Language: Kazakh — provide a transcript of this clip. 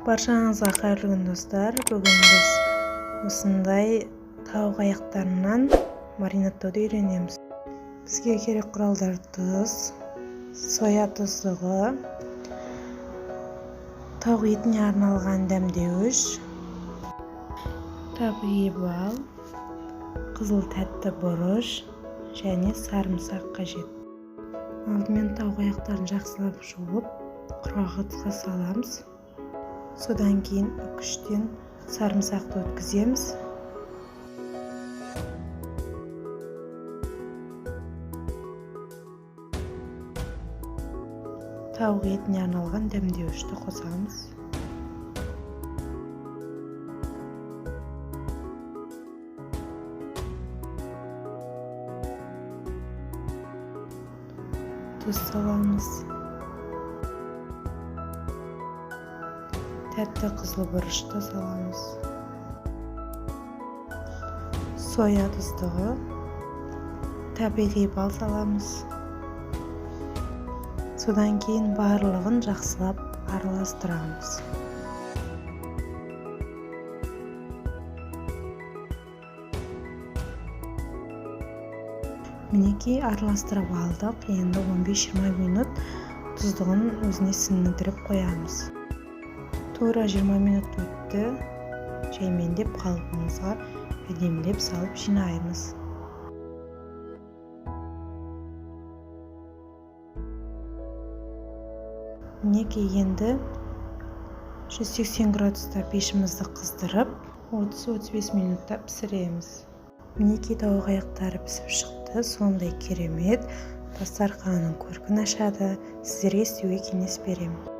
Баршаңызға қайырлы күн достар. Бүгін біз осындай тауық аяқтарынан маринадтауды үйренеміз. Бізге керек құралдар: тұз, соя тұздығы, тауық етіне арналған дәмдеуіш, табиғи бал, қызыл тәтті бұрыш және сарымсақ қажет. Алдымен тауық аяқтарын жақсылап жуып құрғақ ыдысқа саламыз. Содан кейін үкіштен сарымсақты өткіземіз. Тауық етіне арналған дәмдеуішті қосамыз. Тұз саламыз. Тәтті қызыл бұрышты саламыз. Соя тұздығы, табиғи бал саламыз. Содан кейін барлығын жақсылап араластырамыз. Мінекей араластырып алдық. Енді 15-20 минут тұздығын өзіне сіңдіріп қоямыз. Тура 20 минут өтті. Жаймендеп қалпымызға әдемілеп салып жинаймыз. Мінекей енді 180 градуста пешімізді қыздырып 30-35 минутта пісіреміз. Мінекей тауық аяқтары пісіп шықты. Сондай керемет дастарханның көркін ашады. Сіздерге істеуге кеңес беремін.